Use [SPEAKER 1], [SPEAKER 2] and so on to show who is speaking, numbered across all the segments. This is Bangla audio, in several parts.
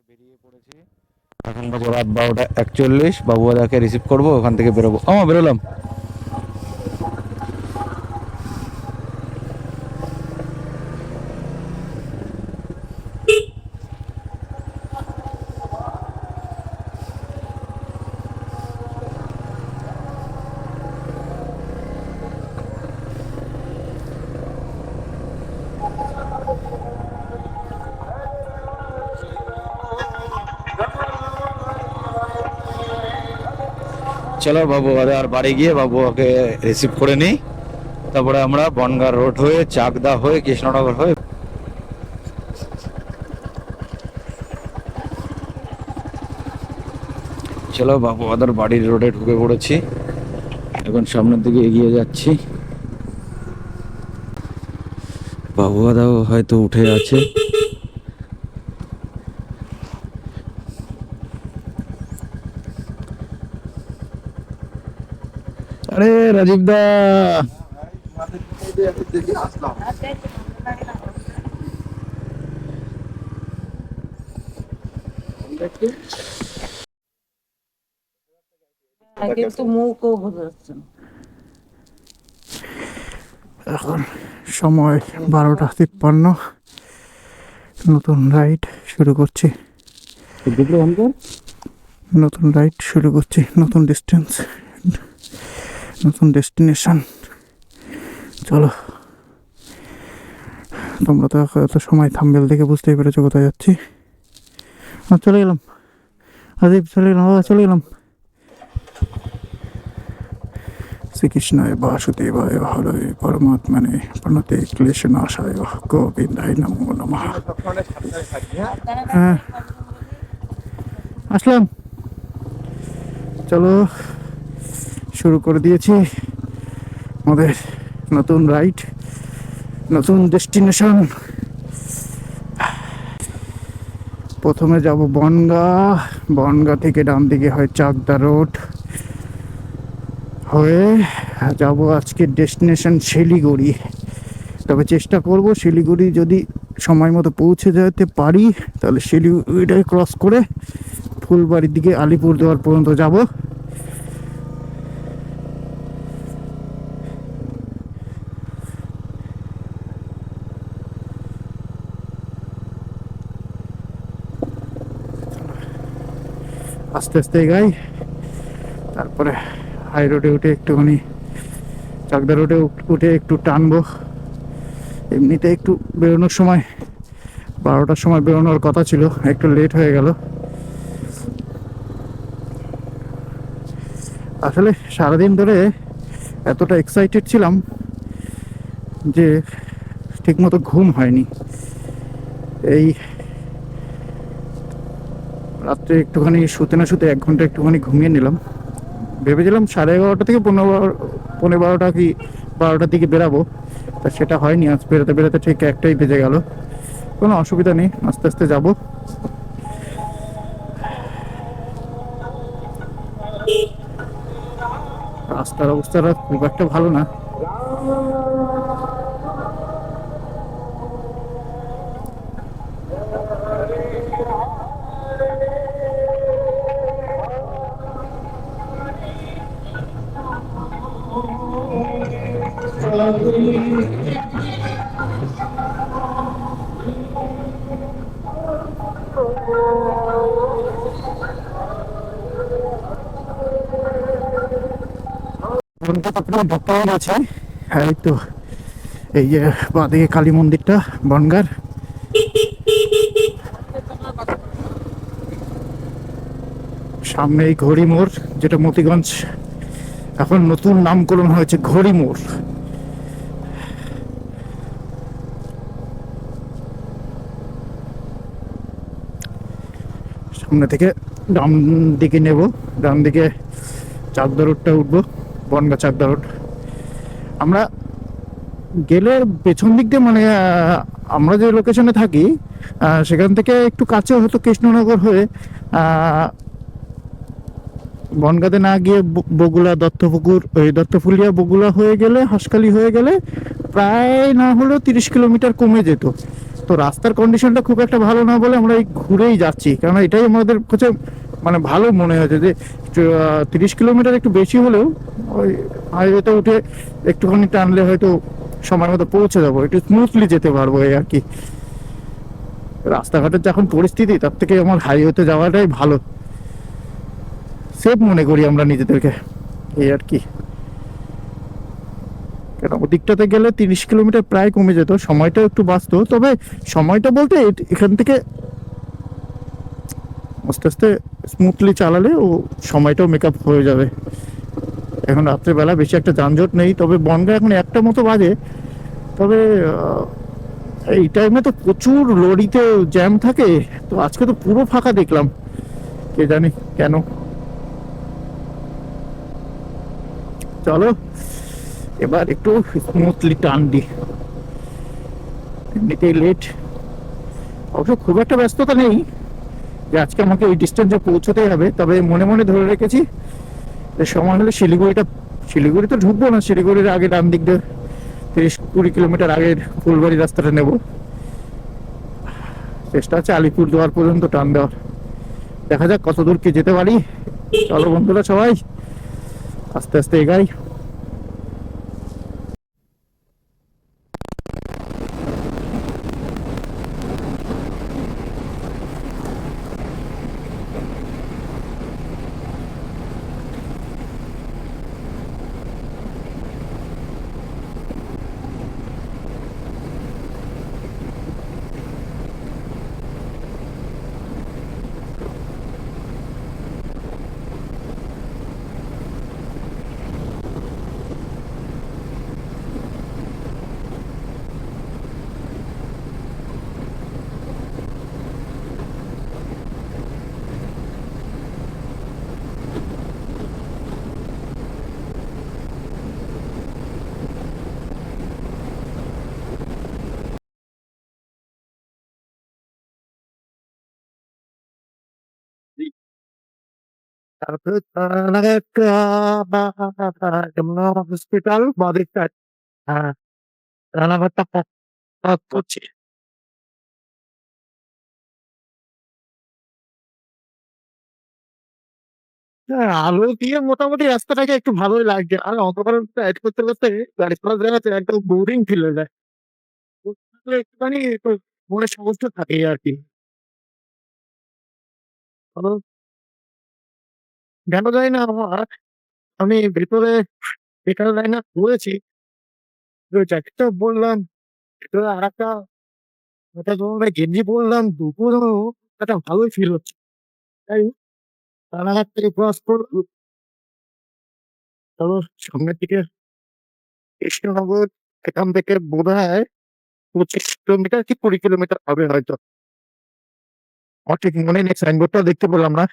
[SPEAKER 1] বেরিয়ে পড়েছি। এখন বাজে রাত 12:41। বাবুদাকে রিসিভ করবো, ওখান থেকে বেরোবো। বেরোলাম। চলো বাবু আর বাড়ি গিয়ে বাবুকে রিসিভ করে নিই, তারপরে আমরা বনগাঁ রোড হয়ে চাকদা হয়ে কৃষ্ণনগর হয়ে চলো বাবু আদার বাড়ির রোডে ঢুকে পড়েছি। এখন সামনের দিকে এগিয়ে যাচ্ছি। বাবু আদাও হয়তো উঠে আছে। আরে রাজীব দা,
[SPEAKER 2] কিন্তু মুখও বোঝা যাচ্ছে না।
[SPEAKER 3] এখন সময় 12:53। নতুন রাইড শুরু করছি, নতুন ডিস্টেন্স, নতুন ডেস্টিনেশন। চলো, তোমরা তো এত সময় থাম্বনেল দেখে বুঝতেই পেরেছো কোথায় যাচ্ছি। চলে গেলাম আদিব, চলে গেলাম। শ্রীকৃষ্ণায় বাসুদেবায় হরে পরমাত্মনে প্রণতে ক্লেশনাশায় গোবিন্দায় নমো নমঃ। হ্যাঁ, আসলাম। চলো, শুরু করে দিয়েছি আমাদের নতুন রাইড, নতুন ডেস্টিনেশন। প্রথমে যাব বনগাঁ থেকে ডান দিকে হয় চাকদা রোড হয়ে যাব আজকে ডেস্টিনেশন শিলিগুড়ি। তবে চেষ্টা করব শিলিগুড়ি যদি সময় মতো পৌঁছে যেতে পারি, তাহলে শিলিগুড়িটাকে ক্রস করে ফুলবাড়ির দিকে আলিপুরদুয়ার পর্যন্ত যাব। আস্তে আস্তে এগাই, তারপরে হাই রোডে উঠে একটুখানি চাকদা রোডে উঠে একটু টানবো। এমনিতে একটু বেরোনোর সময় 12টার সময় বেরোনোর কথা ছিল, একটু লেট হয়ে গেল। আসলে সারাদিন ধরে এতটা এক্সাইটেড ছিলাম যে ঠিকমতো ঘুম হয়নি। এই রাত্রে একটুখানি শুতে না শুতে 1 ঘন্টা একটুখানি ঘুমিয়ে নিলাম। ভেবেছিলাম 11:30 থেকে 12:30 কি 12টার দিকে বেরাবো, তা সেটা হয়নি। আজ বেরোতে বেরোতে ঠিক 1টাই বেজে গেল। কোনো অসুবিধা নেই, আস্তে আস্তে যাব। রাস্তার অবস্থাটা খুব একটা ভালো না। বর্তমান আছে, এই তো এই যে বাঁদিকে কালী মন্দিরটা বনগাঁর। সামনে এই ঘড়ি মোড়, যেটা মতিগঞ্জ এখন নতুন নামকরণ হয়েছে ঘড়ি মোড়। সামনে থেকে ডান দিকে নেব, ডান দিকে চাকদা রোডটা উঠবো, বনগাঁ চাকদা রোড। আমরা গেলে পেছন দিক দিয়ে মানে আমরা যে লোকেশনে থাকি সেখান থেকে একটু কাছে হয়তো কৃষ্ণনগর হয়ে বনগাঁতে না গিয়ে বগুলা দত্তপুকুর, ওই দত্তফুলিয়া বগুলা হয়ে গেলে, হাঁসখালি হয়ে গেলে প্রায় না হলেও 30 কিলোমিটার কমে যেত। তো তো রাস্তার কন্ডিশনটা খুব একটা ভালো না বলে আমরা এই ঘুরেই যাচ্ছি, কারণ এটাই আমাদের কাছে মানে ভালো মনে হয়েছে যে 30 কিলোমিটার একটু বেশি হলেও ওই হাইওয়েতে উঠে একটুখানি টানলে হয়তো সময় মতো পৌঁছে যাবো, একটু স্মুথলি যেতে পারবো এই আর কি। রাস্তাঘাটের যখন পরিস্থিতি, তার থেকে আমার হাইওয়েতে যাওয়াটাই ভালো, সেফ মনে করি আমরা নিজেদেরকে, এই আর কি। কেন ওদিকটাতে গেলে 30 কিলোমিটার প্রায় কমে যেত, সময়টা একটু বাঁচতো। তবে সময়টা বলতে এখান থেকে আস্তে আস্তে স্মুথলি চালালে ও সময়টাও মেকআপ হয়ে যাবে। এখন রাত্রেবেলা বেশি একটা যানজট নেই, তবে বনগাঁ এখন 1টা মতো বাজে। তবে এই টাইমে তো প্রচুর লরিতে জ্যাম থাকে, তো আজকে তো পুরো ফাঁকা দেখলাম, কে জানি কেন। চলো এবার একটু স্মুথলি টান দি, এমনিতেই লেট। অবশ্য খুব একটা ব্যস্ততা নেই যে আজকে আমাকে ওই ডিস্টেন্সে পৌঁছতেই হবে, তবে মনে মনে ধরে রেখেছি যে সময় হলে শিলিগুড়ি তো ঢুকবো না, শিলিগুড়ির আগে ডান দিক দিয়ে 30-20 কিলোমিটার আগের ফুলবাড়ি রাস্তাটা নেব। চেষ্টা আছে আলিপুরদুয়ার পর্যন্ত টান দেওয়ার, দেখা যাক কত দূর কি যেতে পারি। চলো বন্ধুরা সবাই আস্তে আস্তে এগাই। তারপরে হসপিটাল বাদিকটা, হ্যাঁ রানাঘাটটা পাক করছি। হ্যাঁ, আলো দিয়ে মোটামুটি রাস্তাটাকে একটু ভালোই লাগছে, আর অন্ধকার অ্যাড করতে করতে গাড়ি চালাতে চালাতে একদম বোরিং ফিল হয়ে যায়। একটুখানি একটু মনে সমস্যা থাকে আর কি। কারণ কেন জানি না আমার, আমি ভেতরে বেকার লাইনে রয়েছি, জ্যাকেটটা বললাম, ভেতরে আর একটা ওটা তোমার গেঞ্জি পরলাম, দুপুরও একটা ভালোই ফিল হচ্ছে। তাই রানাঘাট থেকে ক্রস করবো, চলো সামনের দিকে কৃষ্ণনগর, এখান থেকে বোধ হয় 25 কিলোমিটার কি 20 কিলোমিটার হবে হয়তো, আমার ঠিক মনে নেই, সাইনবোর্ডটা দেখতে পেলাম না।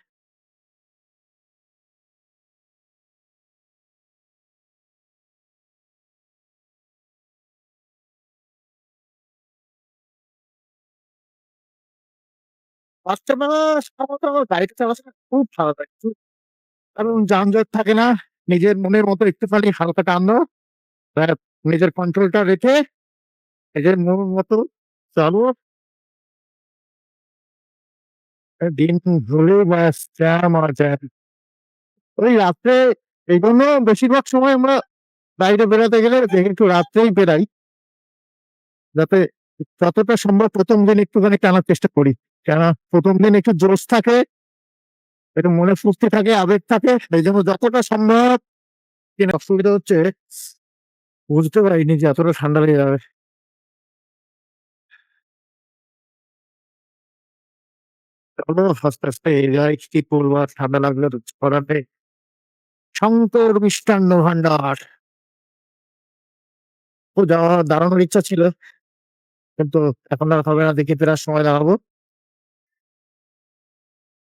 [SPEAKER 3] বাচ্চা মানুষ সাধারণত আমার গাড়িতে চালাতে খুব ভালো লাগে, কারণ যানজট থাকে না, নিজের মনের মতো একটুখানি হালকা টানো, ব্যাস, নিজের কন্ট্রোলটা রেখে নিজের মন মতো চালো, দিন হলে ব্যাস জ্যাম আর জ্যাম। ওই রাত্রে এই জন্য বেশিরভাগ সময় আমরা বাইরে বেড়াতে গেলে দেখি একটু রাত্রেই বেড়াই, যাতে যতটা সম্ভব প্রথম দিন একটুখানি টানার চেষ্টা করি, কেন প্রথম দিন একটু জোশ থাকে, একটু মনে ফুর্তি থাকে, আবেগ থাকে, এই জন্য যতটা সম্ভব। কিন্তু অসুবিধা হচ্ছে বুঝতে পারিনি যে এতটা ঠান্ডা লেগে যাবে। চলো আস্তে আস্তে এগিয়ে, কি করবো আর, ঠান্ডা লাগলে তো কিছু করার নেই। শঙ্কর মিষ্টান্ন ভান্ডার ও যাওয়া, দাঁড়ানোর ইচ্ছা ছিল, কিন্তু এখন আর হবে না, দেখি ফেরার সময় দাঁড়াবো।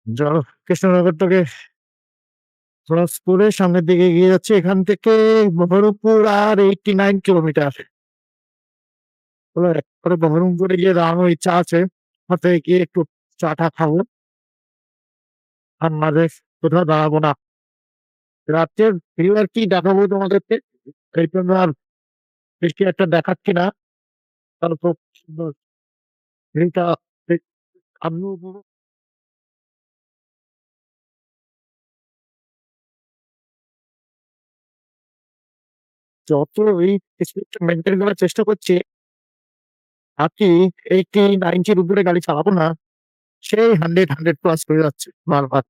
[SPEAKER 3] চলো কৃষ্ণনগরটাকে ক্রস করে সামনের দিকে এগিয়ে যাচ্ছে, এখান থেকে বহরমপুর আর 89 কিলোমিটার। একবারে বহরমপুরে গিয়ে দাঁড়ানোর ইচ্ছা আছে, হাতে গিয়ে একটু চা টা খাবো, আর মাঝে কোথাও দাঁড়াবো না। রাত্রের ভিউ আর কি দেখাবো তোমাদেরকে, এই জন্য আর বেশি একটা দেখাচ্ছি না, কারণ খুব সুন্দর এটা আমি যত এই স্পিডটা মেইনটেইন করার চেষ্টা করছি, ভাবছি 80, 90 এর উপরে গাড়ি চালাবো না। সেই 100, 100 প্লাস হয়ে যাচ্ছে বারবার।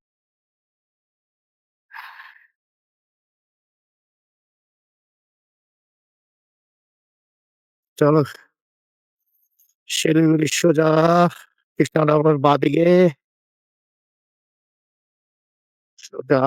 [SPEAKER 3] চলো শিলিগুড়ি সোজা কৃষ্ণনগরের বাঁদিকে সোজা